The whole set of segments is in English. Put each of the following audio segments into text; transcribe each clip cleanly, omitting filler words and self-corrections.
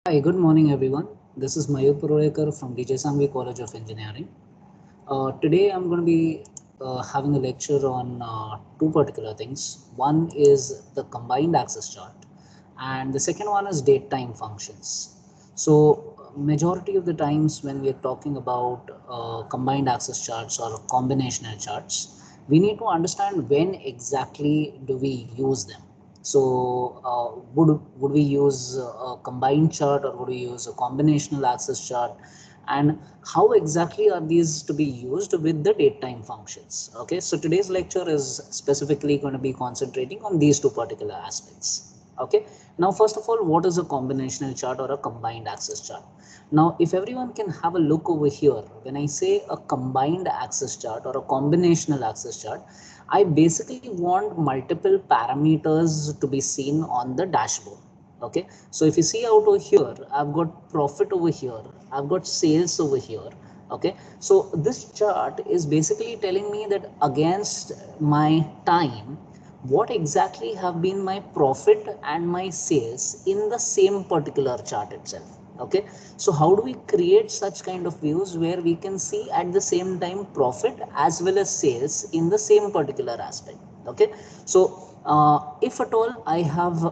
Hi, good morning everyone. This is Mayur Purorekar from DJ Sangvi College of Engineering. Today I'm going to be having a lecture on two particular things. One is the combined access chart and the second one is date time functions. So majority of the times when we are talking about combined access charts or combinational charts, we need to understand when exactly do we use them. So would we use a combined chart or would we use a combinational access chart, and how exactly are these to be used with the date time functions? Okay, so today's lecture is specifically going to be concentrating on these two particular aspects. Okay, now first of all, what is a combinational chart or a combined access chart? Now if everyone can have a look over here, when I say a combined access chart or a combinational access chart, I basically want multiple parameters to be seen on the dashboard. Okay, so if you see out over here, I've got profit over here, I've got sales over here. Okay, so this chart is basically telling me that against my time, what exactly have been my profit and my sales in the same particular chart itself. Okay, so how do we create such kind of views where we can see at the same time profit as well as sales in the same particular aspect? Okay, so if at all I have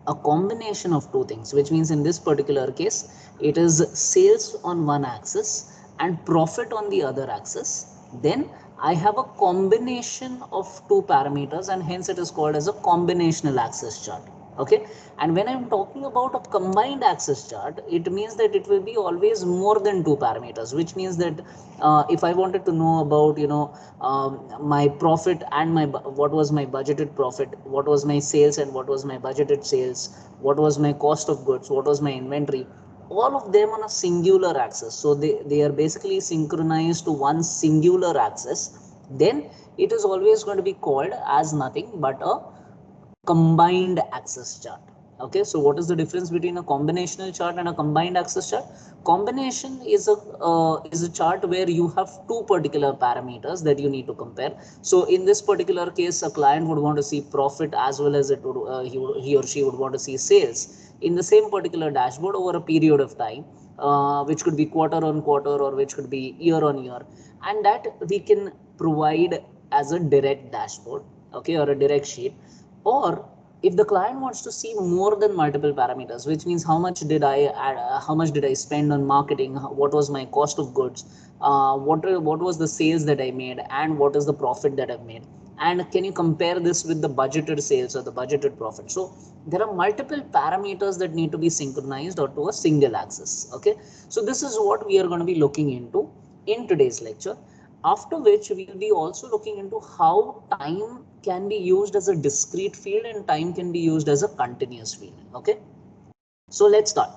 a combination of two things, which means in this particular case it is sales on one axis and profit on the other axis, then I have a combination of two parameters and hence it is called as a combinational axis chart. Okay, and when I'm talking about a combined axis chart, it means that it will be always more than two parameters, which means that if I wanted to know about my profit and my what was my budgeted profit, what was my sales and what was my budgeted sales, what was my cost of goods, what was my inventory, all of them on a singular axis, so they are basically synchronized to one singular axis, then it is always going to be called as nothing but a combined access chart. Okay, so what is the difference between a combinational chart and a combined access chart? Combination is a chart where you have two particular parameters that you need to compare. So in this particular case, a client would want to see profit as well as it would he or she would want to see sales in the same particular dashboard over a period of time, which could be quarter on quarter or which could be year on year, and that we can provide as a direct dashboard, okay, or a direct sheet. Or if the client wants to see more than multiple parameters, which means how much did I add, how much did I spend on marketing, what was my cost of goods, what was the sales that I made, and what is the profit that I've made, and can you compare this with the budgeted sales or the budgeted profit? So there are multiple parameters that need to be synchronized or to a single axis. Okay, so this is what we are going to be looking into in today's lecture, after which we will be also looking into how time can be used as a discrete field and time can be used as a continuous field. Okay, so let's start.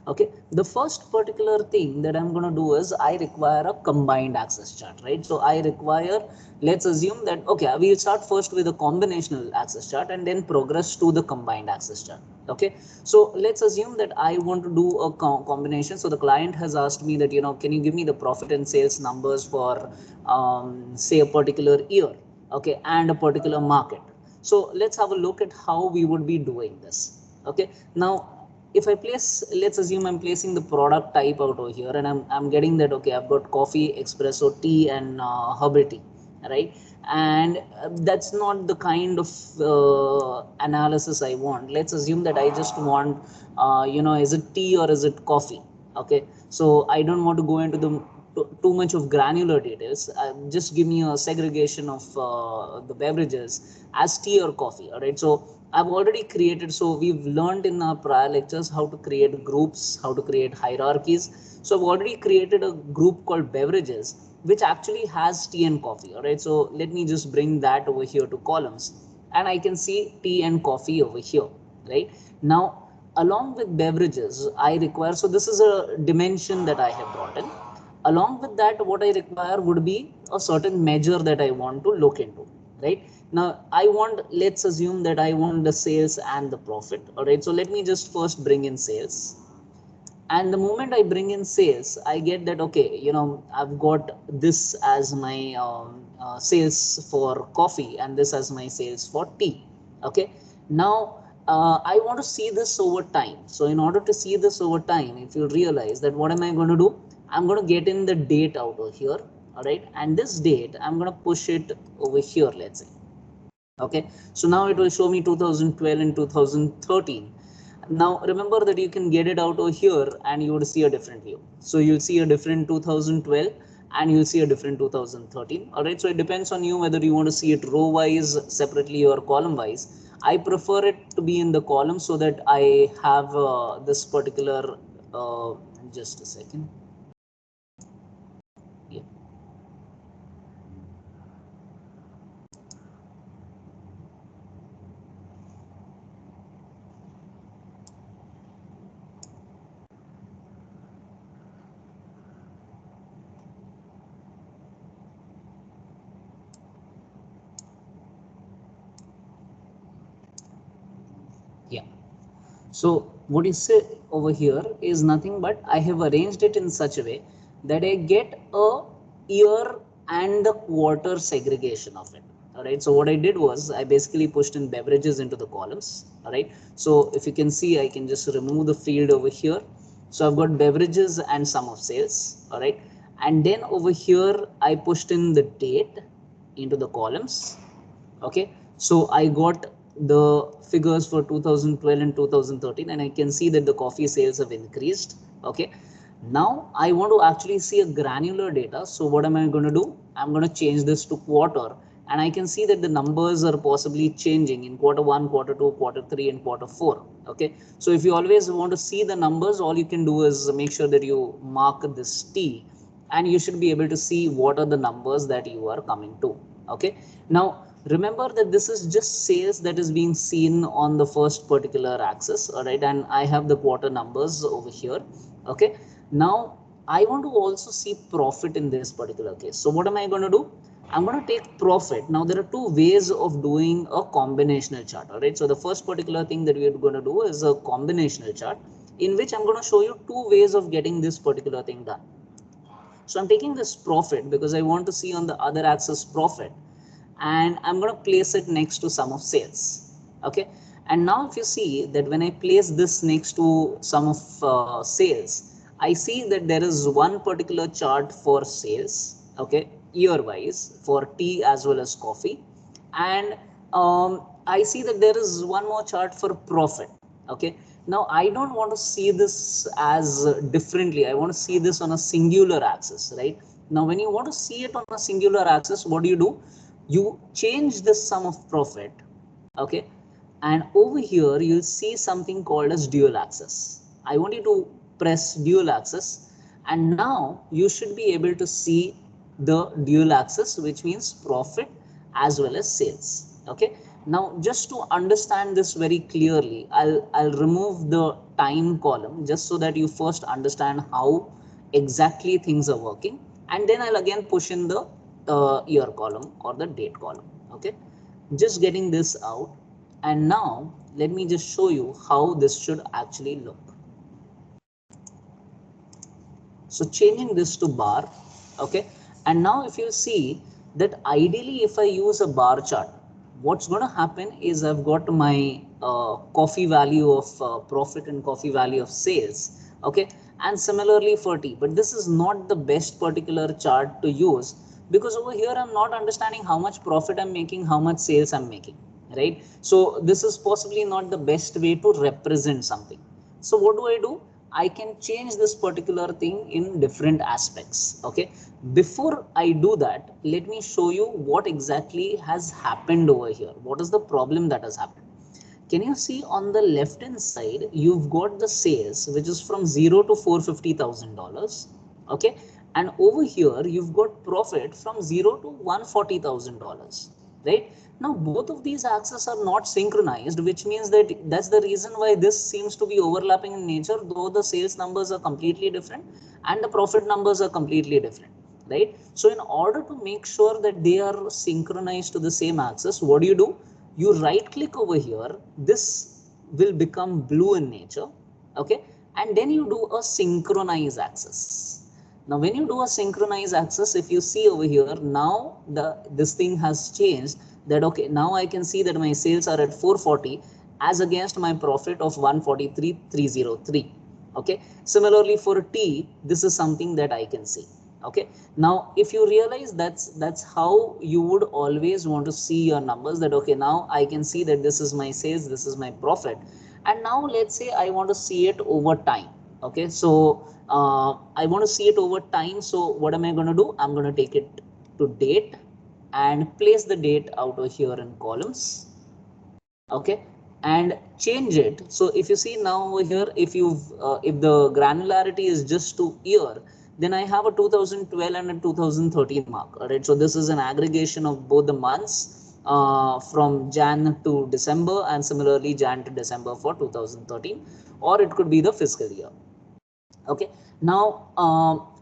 Okay, the first particular thing that I'm going to do is I require a combined access chart, right? So I require, let's assume that, okay, we'll start first with a combinational access chart and then progress to the combined access chart. Okay, so let's assume that I want to do a combination. So the client has asked me that, can you give me the profit and sales numbers for say a particular year, okay, and a particular market. So let's have a look at how we would be doing this. Okay, now if I place, let's assume I'm placing the product type out over here and I'm getting that, okay, I've got coffee, espresso, tea and herbal tea, right? And that's not the kind of analysis I want. Let's assume that I just want, is it tea or is it coffee? Okay, so I don't want to go into the too much of granular details. Just give me a segregation of the beverages as tea or coffee. All right, so I've already created, so we've learned in our prior lectures how to create groups, how to create hierarchies. So I've already created a group called beverages, which actually has tea and coffee. All right, so let me just bring that over here to columns and I can see tea and coffee over here. Right now, along with beverages, I require, so this is a dimension that I have brought in. Along with that, what I require would be a certain measure that I want to look into. Right now, I want, let's assume that I want the sales and the profit. All right, so let me just first bring in sales, and the moment I bring in sales, I get that, okay, I've got this as my sales for coffee and this as my sales for tea. Okay, now I want to see this over time. So in order to see this over time, if you realize that, what am I going to do? I'm going to get in the date out over here. All right. And this date, I'm going to push it over here, let's say. Okay. So now it will show me 2012 and 2013. Now remember that you can get it out over here and you would see a different view. So you'll see a different 2012 and you'll see a different 2013. All right. So it depends on you whether you want to see it row wise separately or column wise. I prefer it to be in the column so that I have this particular, just a second. Yeah. Yeah. So what you say over here is nothing but I have arranged it in such a way that I get a year and the quarter segregation of it. All right. So what I did was I basically pushed in beverages into the columns. All right. So if you can see, I can just remove the field over here. So I've got beverages and sum of sales. All right. And then over here, I pushed in the date into the columns. Okay, so I got the figures for 2012 and 2013 and I can see that the coffee sales have increased. Okay, now I want to actually see a granular data. So what am I going to do? I'm going to change this to quarter and I can see that the numbers are possibly changing in quarter 1, quarter 2, quarter 3 and quarter 4. Okay, so if you always want to see the numbers, all you can do is make sure that you mark this T and you should be able to see what are the numbers that you are coming to. Okay, now remember that this is just sales that is being seen on the first particular axis. All right, and I have the quarter numbers over here. Okay, now I want to also see profit in this particular case. So what am I going to do? I'm going to take profit. Now there are two ways of doing a combinational chart. All right, so the first particular thing that we are going to do is a combinational chart in which I'm going to show you two ways of getting this particular thing done. So I'm taking this profit because I want to see on the other axis profit, and I'm going to place it next to sum of sales. Okay, and now if you see that when I place this next to sum of sales, I see that there is one particular chart for sales, okay, year wise for tea as well as coffee, and I see that there is one more chart for profit. Okay, now I don't want to see this as differently. I want to see this on a singular axis, right? Now when you want to see it on a singular axis, what do? You change this sum of profit. Okay, and over here you'll see something called as dual axis. I want you to press dual axis and now you should be able to see the dual axis, which means profit as well as sales. Okay, now just to understand this very clearly, I'll remove the time column just so that you first understand how exactly things are working, and then I'll again push in the year column or the date column. Okay, just getting this out, and now let me just show you how this should actually look. So changing this to bar. Okay, and now if you see that ideally if I use a bar chart, what's going to happen is I've got my coffee value of profit and coffee value of sales. Okay, and similarly for tea, but this is not the best particular chart to use because over here I'm not understanding how much profit I'm making, how much sales I'm making, right? So this is possibly not the best way to represent something. So what do? I can change this particular thing in different aspects. Okay, before I do that, let me show you what exactly has happened over here. What is the problem that has happened? Can you see on the left hand side, you've got the sales, which is from $0 to $450,000. Okay, and over here you've got profit from $0 to $140,000, right? Now both of these axes are not synchronized, which means that that's the reason why this seems to be overlapping in nature, though the sales numbers are completely different and the profit numbers are completely different, right? So in order to make sure that they are synchronized to the same axis, what do? You right click over here, this will become blue in nature. Okay, and then you do a synchronize axis. Now when you do a synchronize axis, if you see over here, now this thing has changed, that okay, now I can see that my sales are at 440 as against my profit of 143,303. Okay, similarly for T, this is something that I can see. Okay, now if you realize that's how you would always want to see your numbers, that okay, now I can see that this is my sales, this is my profit, and now let's say I want to see it over time. Okay, so I want to see it over time. So what am I going to do? I'm going to take it to date and place the date out over here in columns. Okay, and change it. So if you see now over here, if the granularity is just to year, then I have a 2012 and a 2013 mark. All right, so this is an aggregation of both the months from Jan to December, and similarly Jan to December for 2013, or it could be the fiscal year. Okay, now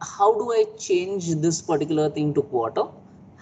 how do I change this particular thing to quarter?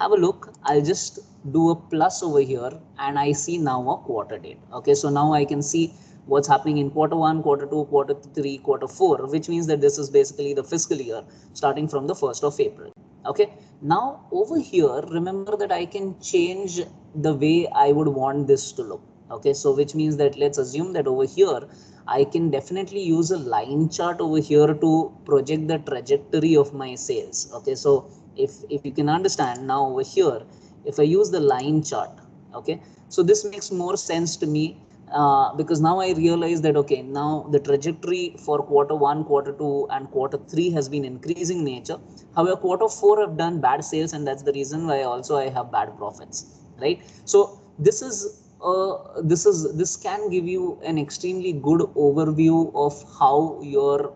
Have a look. I'll just do a plus over here, and I see now a quarter date. Okay, so now I can see what's happening in quarter 1, quarter 2, quarter 3, quarter 4, which means that this is basically the fiscal year starting from the 1st of April. Okay, now over here, remember that I can change the way I would want this to look. Okay, so which means that let's assume that over here I can definitely use a line chart over here to project the trajectory of my sales. Okay, so if you can understand now over here, if I use the line chart, okay, so this makes more sense to me because now I realize that okay, now the trajectory for quarter 1, quarter 2, and quarter 3 has been increasing nature. However, quarter 4 have done bad sales, and that's the reason why also I have bad profits, right? So this can give you an extremely good overview of how your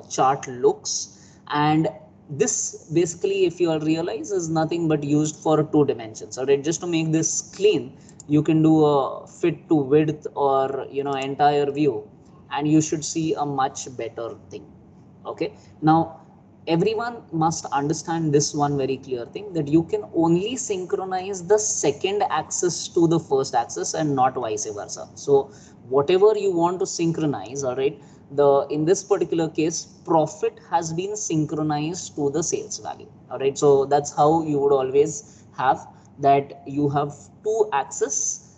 chart looks. And this basically, if you all realize, is nothing but used for 2 dimensions. All right, just to make this clean, you can do a fit to width or entire view, and you should see a much better thing. Okay, now everyone must understand this one very clear thing, that you can only synchronize the second axis to the first axis and not vice versa. So whatever you want to synchronize, all right, the in this particular case, profit has been synchronized to the sales value. All right, so that's how you would always have that. You have two axes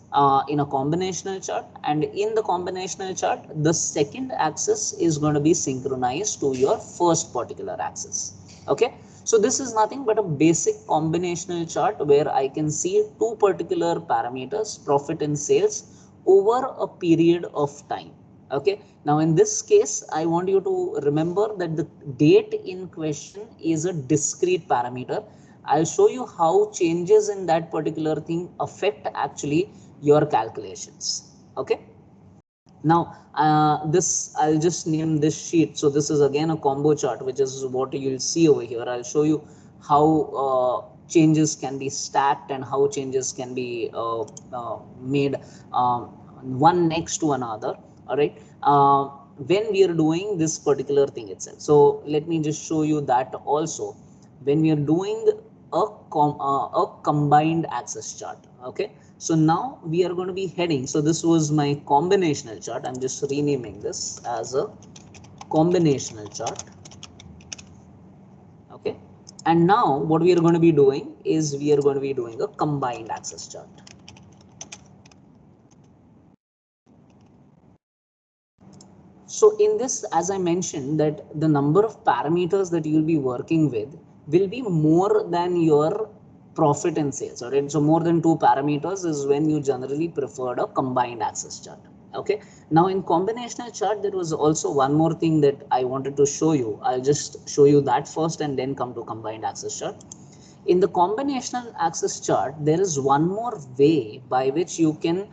in a combinational chart, and in the combinational chart the second axis is going to be synchronized to your first particular axis. Okay, so this is nothing but a basic combinational chart where I can see two particular parameters, profit and sales, over a period of time. Okay, now in this case I want you to remember that the date in question is a discrete parameter. I'll show you how changes in that particular thing affect actually your calculations. Okay, now this I'll just name this sheet. So this is again a combo chart, which is what you'll see over here. I'll show you how changes can be stacked and how changes can be made one next to another. All right, when we are doing this particular thing itself. So let me just show you that also. When we are doing a combined axis chart. Okay, so now we are going to be heading. So this was my combinational chart. I'm just renaming this as a combinational chart. Okay, and now what we are going to be doing is we are going to be doing a combined axis chart. So in this, as I mentioned, that the number of parameters that you'll be working with will be more than your profit and sales. All right, so more than 2 parameters is when you generally preferred a combined axis chart. Okay, now in combinational chart there was also one more thing that I wanted to show you. I'll just show you that first and then come to combined axis chart. In the combinational axis chart, there is one more way by which you can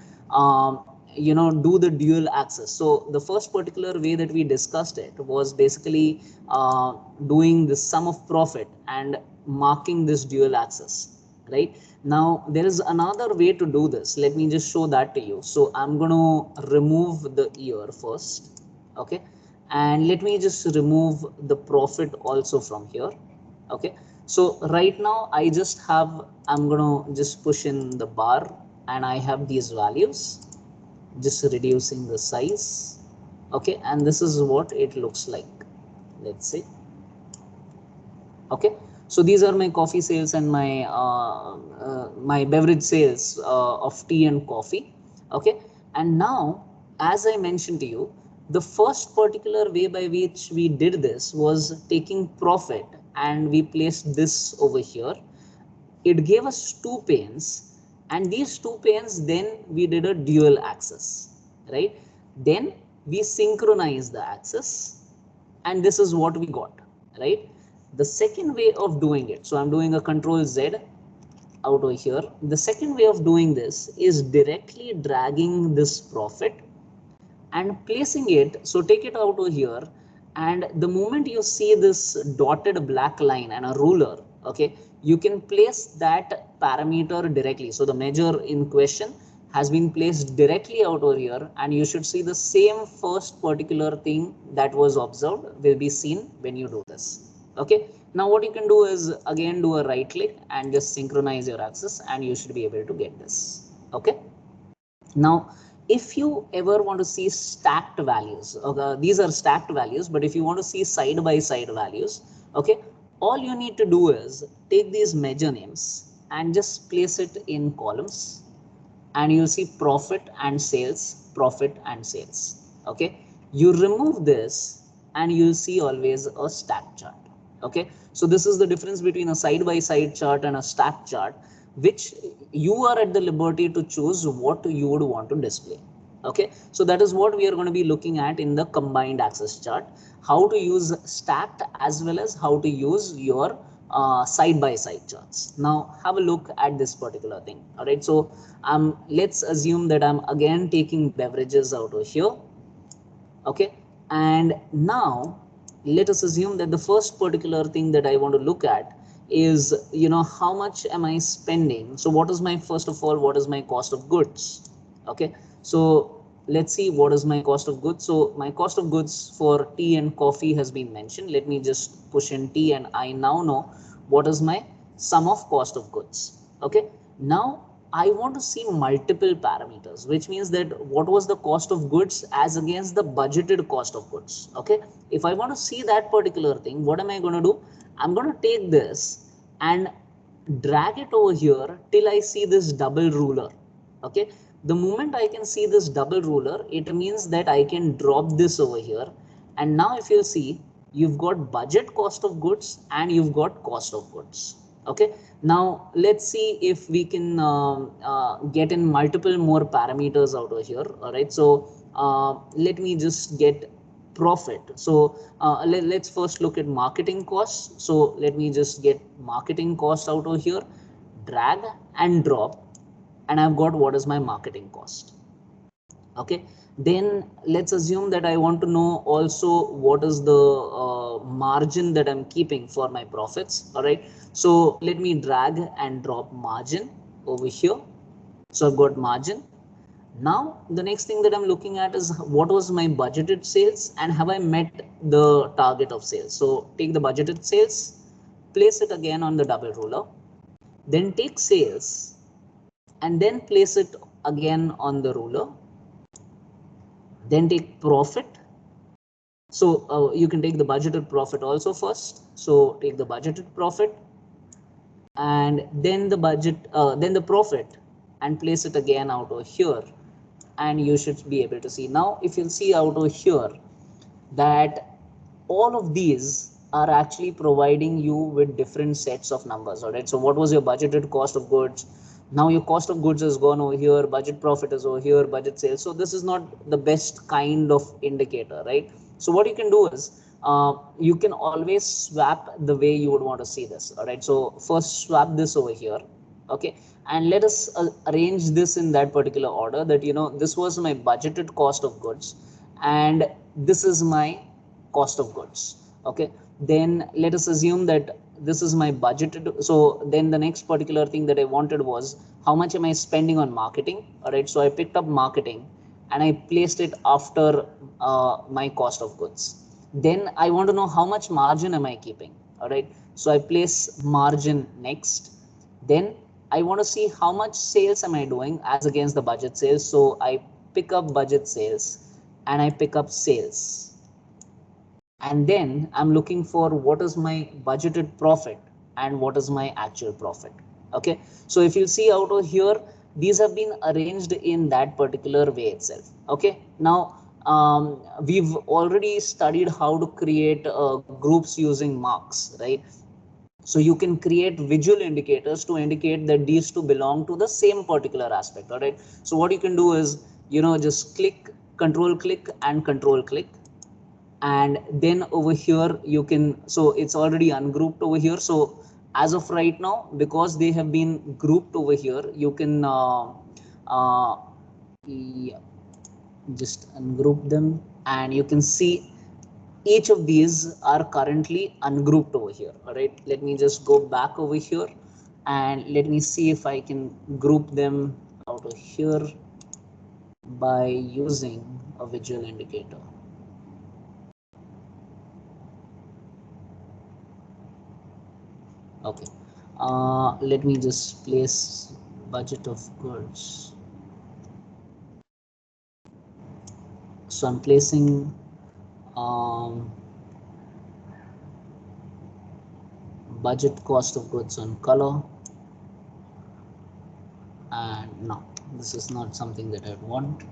do the dual axis. So the first particular way that we discussed it was basically doing the sum of profit and marking this dual axis. Right, now there is another way to do this. Let me just show that to you. So I'm going to remove the year first. Okay, and let me just remove the profit also from here. Okay, so right now I just have, I'm gonna just push in the bar and I have these values, just reducing the size. Okay, and this is what it looks like. Let's see. Okay, so these are my coffee sales and my my beverage sales of tea and coffee. Okay, And now, as I mentioned to you, the first particular way by which we did this was taking profit and we placed this over here. It gave us two panes, and these two panes then we did a dual axis, right? Then we synchronized the axis, and this is what we got, right? The second way of doing it, so I'm doing a control Z out over here. The second way of doing this is directly dragging this profit and placing it. So take it out over here, and the moment you see this dotted black line and a ruler, okay, you can place that parameter directly. So the measure in question has been placed directly out over here, and you should see the same first particular thing that was observed will be seen when you do this. Okay, now what you can do is again do a right click and just synchronize your axis, and you should be able to get this. Okay, now if you ever want to see stacked values, okay, these are stacked values, but if you want to see side by side values, okay, all you need to do is take these measure names and just place it in columns, and you'll see profit and sales, profit and sales. Okay, you remove this and you'll see always a stack chart. Okay, so this is the difference between a side by side chart and a stack chart, which you are at the liberty to choose what you would want to display. Okay, so that is what we are going to be looking at in the combined axis chart, how to use stacked as well as how to use your side by side charts. Now have a look at this particular thing. All right, so let's assume that I'm again taking beverages out of here. Okay, and now let us assume that the first particular thing that I want to look at is, how much am I spending? So what is my, first of all, what is my cost of goods? Okay, so let's see what is my cost of goods. So my cost of goods for tea and coffee has been mentioned. Let me just push in tea, and I now know what is my sum of cost of goods. Okay, now I want to see multiple parameters, which means that what was the cost of goods as against the budgeted cost of goods. Okay, if I want to see that particular thing, what am I going to do? I'm going to take this and drag it over here till I see this double ruler. Okay, the moment I can see this double ruler, it means that I can drop this over here. And now if you see, you've got budget cost of goods and you've got cost of goods. Okay, now let's see if we can get in multiple more parameters out over here. All right, so let me just get profit. So let's first look at marketing costs. So let me just get marketing cost out over here, drag and drop, and I've got what is my marketing cost. Okay, then let's assume that I want to know also what is the margin that I'm keeping for my profits. All right, so let me drag and drop margin over here. So I've got margin. Now the next thing that I'm looking at is what was my budgeted sales and have I met the target of sales. So take the budgeted sales, place it again on the double ruler, then take sales and then place it again on the ruler, then take profit. So you can take the budgeted profit also first. So take the budgeted profit and then the then the profit, and place it again out over here, and you should be able to see. Now if you'll see out over here that all of these are actually providing you with different sets of numbers. All right, so what was your budgeted cost of goods? Now your cost of goods has gone over here, budget profit is over here, budget sales. So this is not the best kind of indicator, right? So what you can do is you can always swap the way you would want to see this. All right, so first swap this over here. Okay, and let us arrange this in that particular order, that this was my budgeted cost of goods and this is my cost of goods. Okay, then let us assume that this is my budgeted. So then the next particular thing that I wanted was how much am I spending on marketing. All right, so I picked up marketing and I placed it after my cost of goods. Then I want to know how much margin am I keeping. All right, so I place margin next. Then I want to see how much sales am I doing as against the budget sales. So I pick up budget sales and I pick up sales. And then I'm looking for what is my budgeted profit and what is my actual profit. Okay, so if you see out over here, these have been arranged in that particular way itself. Okay, now we've already studied how to create groups using marks, right? So you can create visual indicators to indicate that these two belong to the same particular aspect. All right, so what you can do is, just control click and control click, and then over here you can, so it's already ungrouped over here. So as of right now, because they have been grouped over here, you can uh, yeah, just ungroup them, and you can see each of these are currently ungrouped over here. All right, let me just go back over here and let me see if I can group them out of here by using a visual indicator. Okay, let me just place budget of goods. So I'm placing budget cost of goods on color, and no, this is not something that I want.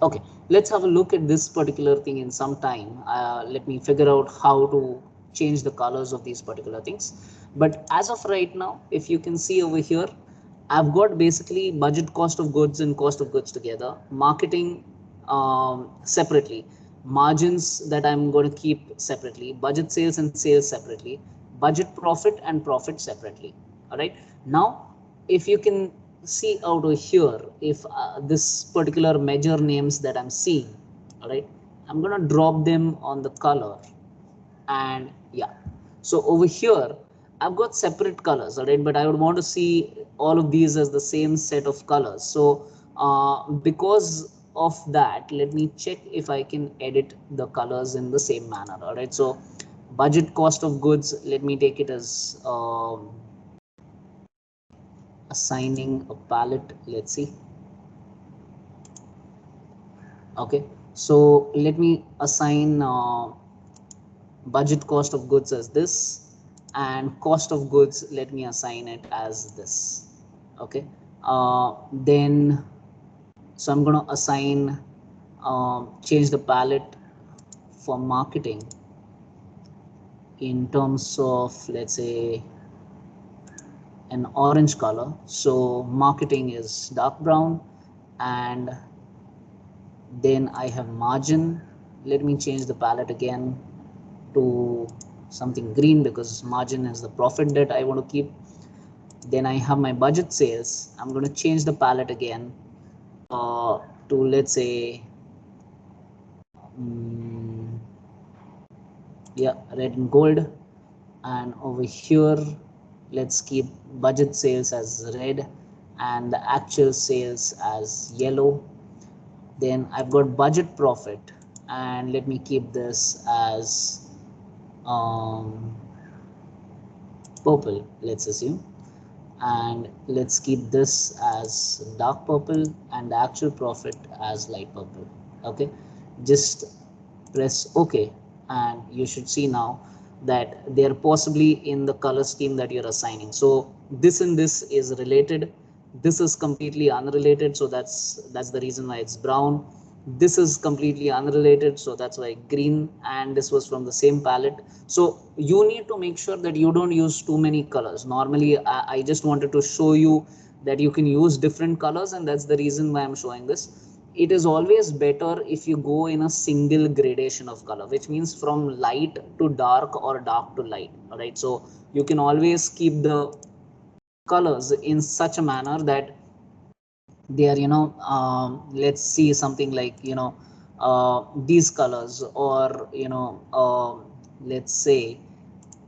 Okay, let's have a look at this particular thing in some time. Let me figure out how to change the colors of these particular things. But as of right now, if you can see over here, I've got basically budget cost of goods and cost of goods together, marketing separately, margins that I'm going to keep separately, budget sales and sales separately, budget profit and profit separately. All right, now if you can see out over here, if this particular measure names that I'm seeing, all right, I'm gonna drop them on the color, and yeah, so over here I've got separate colors, all right, but I would want to see all of these as the same set of colors. So because of that, let me check if I can edit the colors in the same manner. All right, so budget cost of goods, let me take it as assigning a palette. Let's see. Okay, so let me assign budget cost of goods as this, and cost of goods, let me assign it as this. Okay, then so I'm going to assign change the palette for marketing in terms of, let's say, an orange color. So marketing is dark brown, and then I have margin. Let me change the palette again to something green, because margin is the profit that I want to keep. Then I have my budget sales. I'm going to change the palette again to, let's say, yeah, red and gold. And over here, let's keep budget sales as red and the actual sales as yellow. Then I've got budget profit, and let me keep this as purple, let's assume, and let's keep this as dark purple and the actual profit as light purple. Okay, just press OK, and you should see now that they are possibly in the color scheme that you're assigning. So this and this is related, this is completely unrelated, so that's the reason why it's brown. This is completely unrelated, so that's why green, and this was from the same palette. So you need to make sure that you don't use too many colors. Normally I just wanted to show you that you can use different colors, and that's the reason why I'm showing this. It is always better if you go in a single gradation of color, which means from light to dark or dark to light. All right, so you can always keep the colors in such a manner that they are, let's see, something like, these colors, or let's say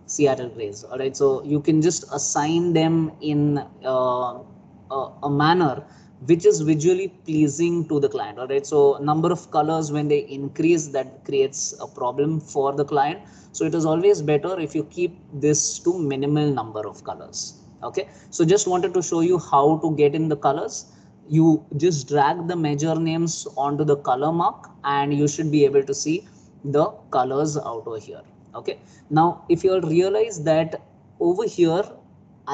Seattle grays. All right, so you can just assign them in a manner which is visually pleasing to the client. All right, so number of colors, when they increase, that creates a problem for the client. So it is always better if you keep this to minimal number of colors. Okay, so just wanted to show you how to get in the colors. You just drag the measure names onto the color mark, and you should be able to see the colors out over here. Okay, now if you'll realize that over here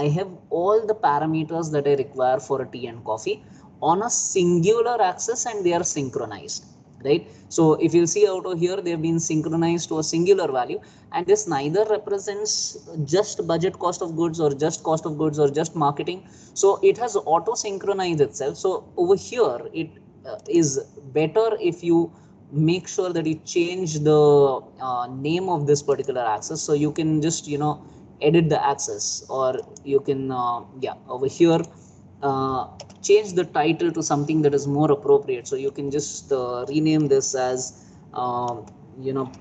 I have all the parameters that I require for a tea and coffee on a singular axis and they are synchronized, right? So if you see out over here, they've been synchronized to a singular value, and this neither represents just budget cost of goods or just cost of goods or just marketing. So it has auto synchronized itself. So over here, it is better if you make sure that you change the name of this particular axis, so you can just edit the axis, or you can yeah, over here uh, change the title to something that is more appropriate. So you can just rename this as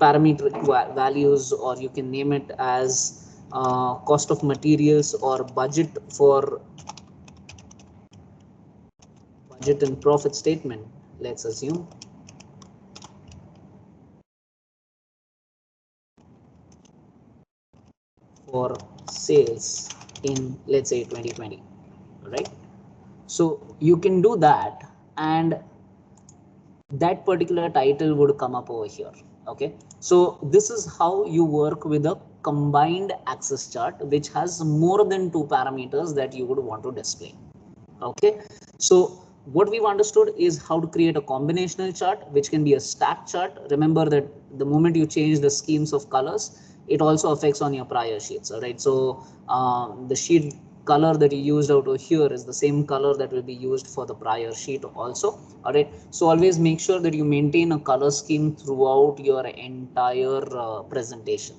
parametric values, or you can name it as cost of materials, or budget and profit statement, let's assume. For sales in, let's say, 2020, right? So you can do that, and that particular title would come up over here. Okay, so this is how you work with a combined axis chart, which has more than two parameters that you would want to display. Okay, so what we've understood is how to create a combinational chart, which can be a stack chart. Remember that the moment you change the schemes of colors, it also affects on your prior sheets. All right, so the sheet color that you used out over here is the same color that will be used for the prior sheet also. All right, so always make sure that you maintain a color scheme throughout your entire presentation.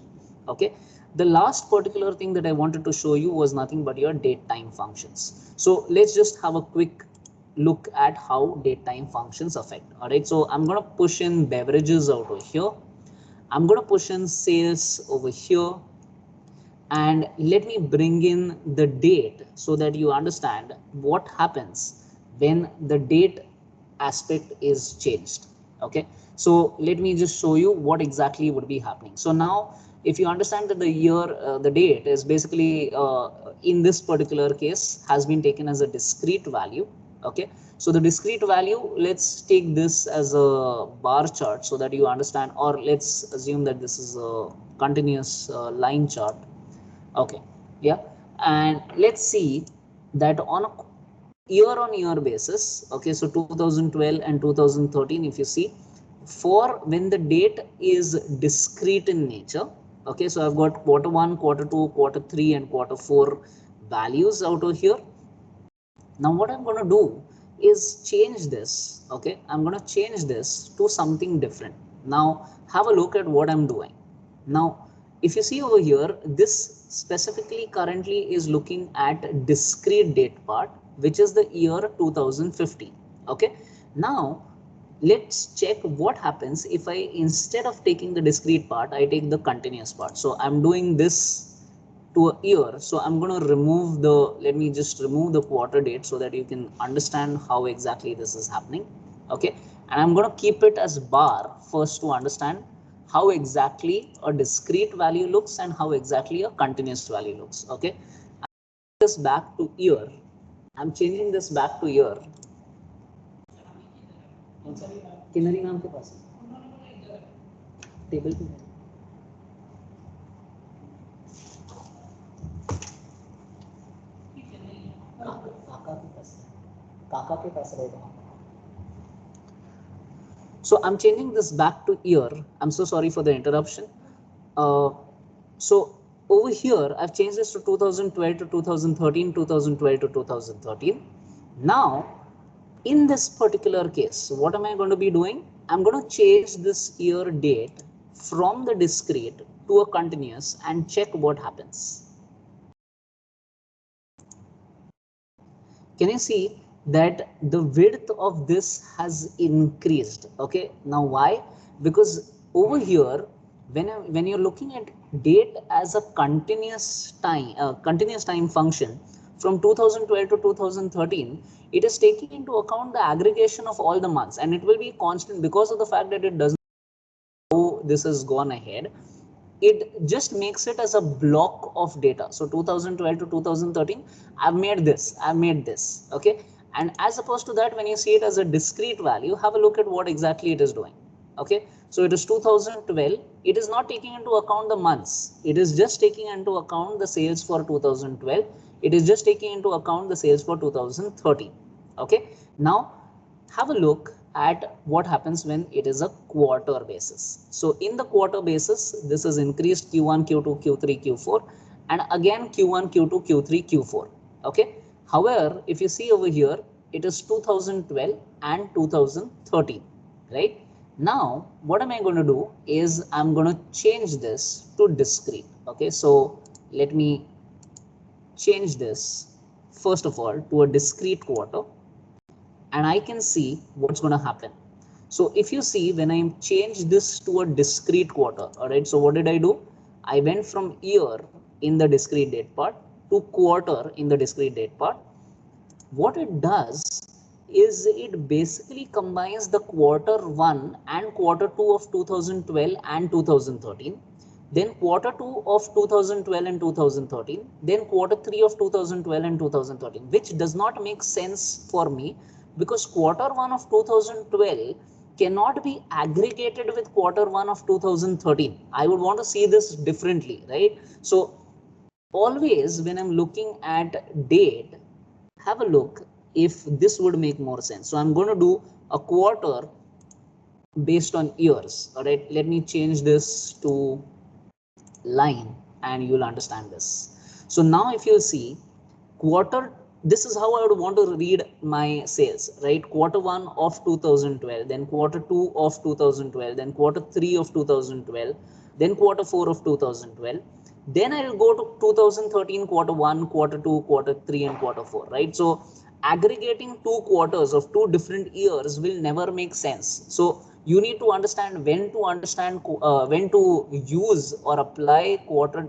Okay, the last particular thing that I wanted to show you was nothing but your date time functions. So let's just have a quick look at how date time functions affect. All right, so I'm going to push in beverages over here. I'm going to push in sales over here, and let me bring in the date so that you understand what happens when the date aspect is changed. Okay, so let me just show you what exactly would be happening. So now if you understand that the year, the date is basically in this particular case has been taken as a discrete value. Okay, so the discrete value, let's take this as a bar chart so that you understand, or let's assume that this is a continuous line chart. Okay, yeah, and let's see that on a year on year basis. Okay, so 2012 and 2013, if you see, for when the date is discrete in nature. Okay, so I've got quarter 1, quarter 2, quarter 3 and quarter 4 values out of here. Now what I'm going to do is change this. Okay, I'm going to change this to something different. Now have a look at what I'm doing. Now if you see over here, this specifically currently is looking at discrete date part, which is the year 2015. Okay, now let's check what happens if I, instead of taking the discrete part, I take the continuous part. So I'm doing this to a year. So I'm going to remove the, let me just remove the quarter date so that you can understand how exactly this is happening. Okay, and I'm going to keep it as bar first to understand how exactly a discrete value looks and how exactly a continuous value looks. Okay, this back to year. I'm changing this back to year. Kinnari नाम के पास table पे काका के पास रहेगा. So I'm changing this back to year. I'm so sorry for the interruption. So over here, I've changed this to 2012 to 2013, 2012 to 2013. Now, in this particular case, what am I going to be doing? I'm going to change this year date from the discrete to a continuous and check what happens. Can you see that the width of this has increased? Okay, now why? Because over here, when you're looking at date as a continuous time function from 2012 to 2013, it is taking into account the aggregation of all the months, and it will be constant because of the fact that it doesn't know how this has gone ahead. It just makes it as a block of data. So 2012 to 2013, I've made this. Okay, and as opposed to that, when you see it as a discrete value, have a look at what exactly it is doing. Okay, so it is 2012. It is not taking into account the months. It is just taking into account the sales for 2012. It is just taking into account the sales for 2013. Okay, now have a look at what happens when it is a quarter basis. So in the quarter basis, this is increased Q1, Q2, Q3, Q4, and again Q1, Q2, Q3, Q4. Okay. However, if you see over here, it is 2012 and 2013, right? Now, what am I going to do is I'm going to change this to discrete. Okay. So let me change this first of all to a discrete quarter, and I can see what's going to happen. So if you see, when I change this to a discrete quarter, all right, so what did I do? I went from year in the discrete date part to quarter in the discrete date part. What it does is it basically combines the quarter 1 and quarter 2 of 2012 and 2013, then quarter 2 of 2012 and 2013, then quarter 3 of 2012 and 2013, which does not make sense for me, because quarter 1 of 2012 cannot be aggregated with quarter 1 of 2013. I would want to see this differently, right? So always when I'm looking at date, have a look if this would make more sense. So I'm going to do a quarter based on years. All right, let me change this to line and you'll understand this. So now if you see quarter, this is how I would want to read my sales, right? Quarter 1 of 2012, then quarter 2 of 2012, then quarter 3 of 2012, then quarter 4 of 2012, then I will go to 2013 quarter 1, quarter 2, quarter 3 and quarter 4, right? So aggregating two quarters of two different years will never make sense. So you need to understand when to use or apply quarter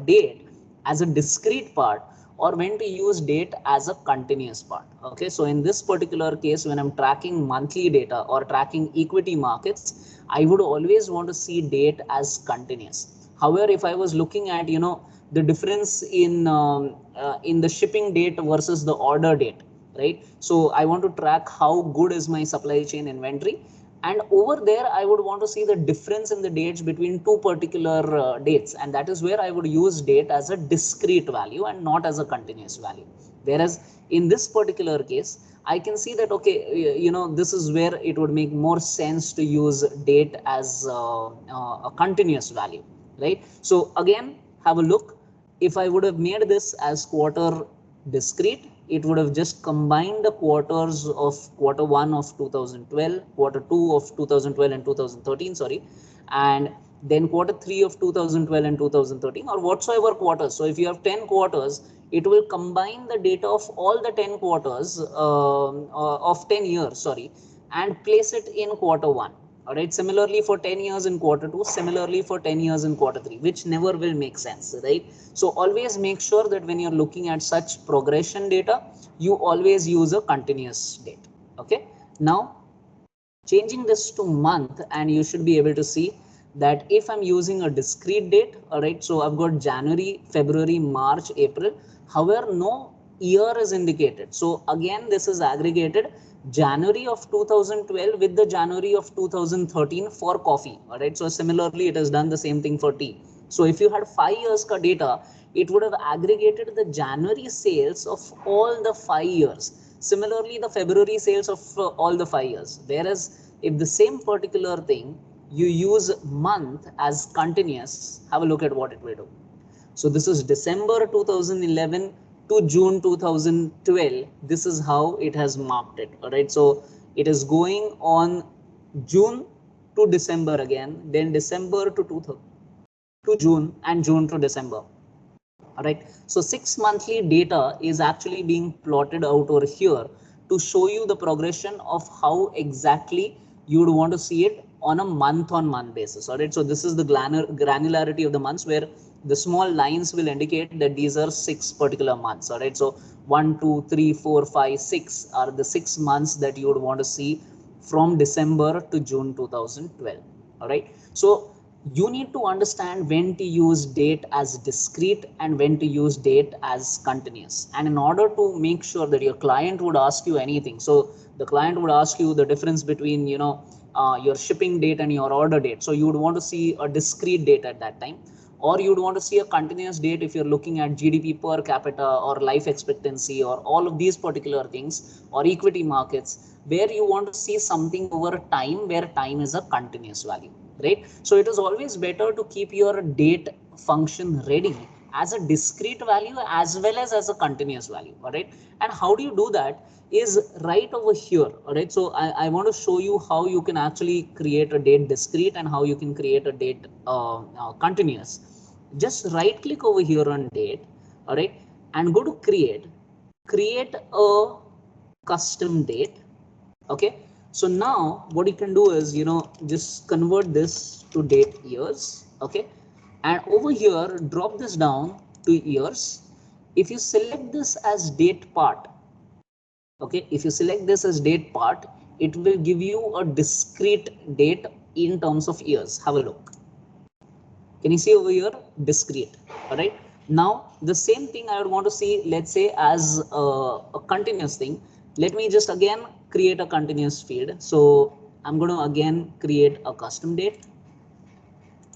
date as a discrete part, or when to use date as a continuous part. Okay, so in this particular case, when I'm tracking monthly data or tracking equity markets, I would always want to see date as continuous. However, if I was looking at, the difference in the shipping date versus the order date, right? So I want to track how good is my supply chain inventory, and over there I would want to see the difference in the dates between two particular dates, and that is where I would use date as a discrete value and not as a continuous value. Whereas in this particular case, I can see that, okay, this is where it would make more sense to use date as a continuous value, right? So again, have a look. If I would have made this as quarter discrete, it would have just combined the quarters of quarter 1 of 2012, quarter 2 of 2012 and 2013, sorry, and then quarter 3 of 2012 and 2013, or whatsoever quarters. So if you have 10 quarters, it will combine the data of all the 10 quarters of 10 years, sorry, and place it in quarter 1. All right, similarly for 10 years in quarter 2, similarly for 10 years in quarter 3, which never will make sense, right? So always make sure that when you're looking at such progression data, you always use a continuous date. Okay, now changing this to month, and you should be able to see that if I'm using a discrete date, all right, so I've got January, February, March, April. However, no year is indicated. So again, this is aggregated January of 2012 with the January of 2013 for coffee. All right, so similarly, it has done the same thing for tea. So if you had 5 years ka data, it would have aggregated the January sales of all the 5 years. Similarly, the February sales of all the 5 years. Whereas if the same particular thing, you use month as continuous, have a look at what it will do. So this is December 2011 to June 2012. This is how it has marked it. All right. So it is going on June to December again, then December to June, and June to December. All right. So 6 monthly data is actually being plotted out over here to show you the progression of how exactly you would want to see it on a month-on-month basis. All right. So this is the granularity of the months, where the small lines will indicate that these are 6 particular months. All right. So 1, 2, 3, 4, 5, 6 are the 6 months that you would want to see from December to June 2012. All right. So you need to understand when to use date as discrete and when to use date as continuous. And in order to make sure that your client would ask you anything, so the client would ask you the difference between, your shipping date and your order date. So you would want to see a discrete date at that time. or you'd want to see a continuous date if you're looking at GDP per capita or life expectancy or all of these particular things, or equity markets, where you want to see something over time where time is a continuous value, right? So it is always better to keep your date function ready as a discrete value as well as a continuous value. All right, and how do you do that is right over here. All right, so I want to show you how you can actually create a date discrete and how you can create a date continuous. Just right click over here on date. All right, and go to create a custom date. Okay, so now what you can do is, just convert this to date years. Okay, and over here drop this down to years. If you select this as date part, okay, if you select this as date part, it will give you a discrete date in terms of years. Have a look. Can you see over here discrete? All right, now the same thing I would want to see, let's say, as a continuous thing. Let me just again create a continuous field. So I'm going to again create a custom date,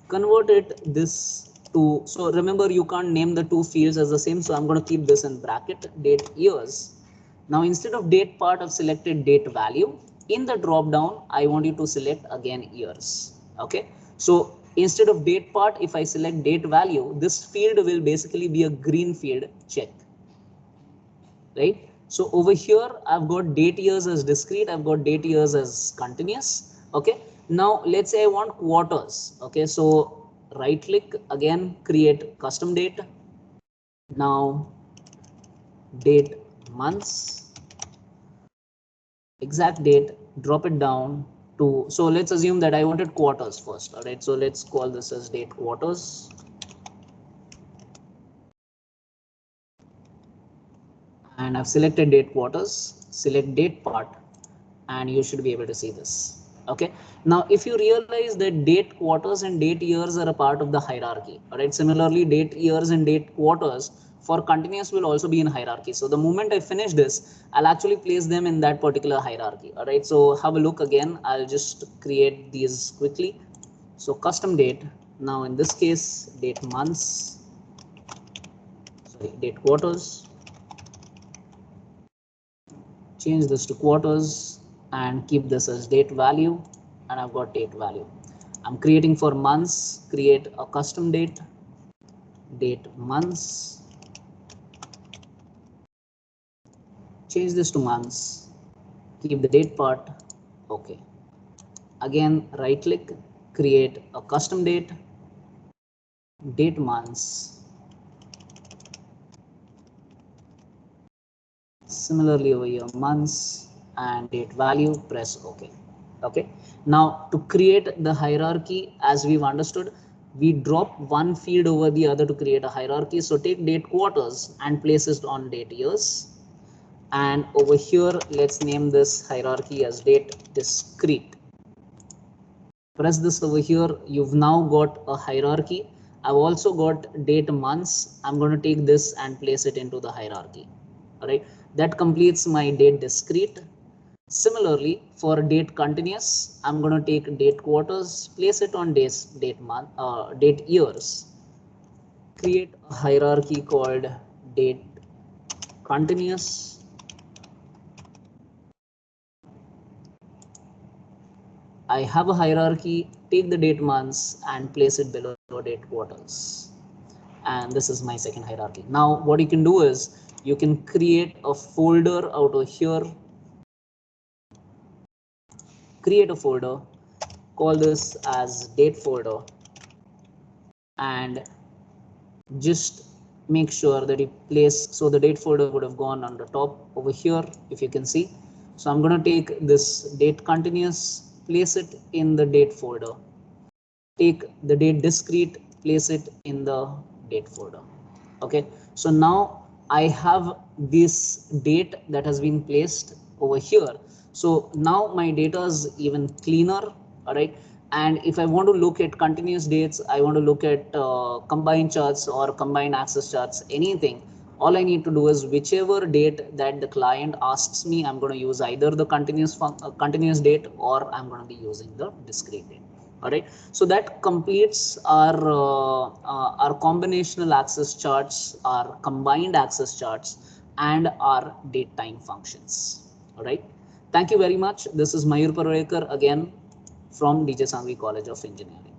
convert it this to, so remember you can't name the two fields as the same, so I'm going to keep this in bracket date years. Now instead of date part, I've selected date value. In the drop down I want you to select again years. Okay, so instead of date part, if I select date value, this field will basically be a green field. Check, right? So over here I've got date years as discrete, I've got date years as continuous. Okay, now let's say I want quarters. Okay, so right click again, create custom date. Now date months, exact date, drop it down to, so let's assume that I wanted quarters first. All right, so let's call this as date quarters. And I've selected date quarters, select date part, and you should be able to see this. Okay, now if you realize that date quarters and date years are a part of the hierarchy, all right, similarly date years and date quarters for continuous will also be in hierarchy. So the moment I finish this, I'll actually place them in that particular hierarchy. All right, so have a look again. I'll just create these quickly. So custom date, now in this case date months, sorry, date quarters, change this to quarters and keep this as date value, and I've got date value. I'm creating for months, create a custom date, date months, change this to months, keep the date part. Okay, again right click, create a custom date, date months, similarly over here months, and date value, press OK. Okay, now to create the hierarchy, as we've understood, we drop one field over the other to create a hierarchy. So take date quarters and place it on date years, and over here let's name this hierarchy as date discrete. Press this over here, you've now got a hierarchy. I've also got date months. I'm going to take this and place it into the hierarchy. All right, that completes my date discrete. Similarly, for date continuous, I'm going to take date quarters, place it on date month, date years, create a hierarchy called date continuous. I have a hierarchy, take the date months and place it below date quarters. And this is my second hierarchy. Now what you can do is you can create a folder out of here, create a folder, call this as date folder, and just make sure that you place, so the date folder would have gone on the top over here, if you can see. So I'm going to take this date continuous, place it in the date folder, take the date discrete, place it in the date folder. Okay, so now I have this date that has been placed over here. So now my data is even cleaner. All right, and if I want to look at continuous dates, I want to look at combined charts or combined access charts, anything, all I need to do is whichever date that the client asks me, I'm going to use either the continuous date or I'm going to be using the discrete date. All right, so that completes our combinational access charts, our combined access charts, and our date time functions. All right, thank you very much. This is Mayur Parwekar again from DJ Sangvi College of Engineering.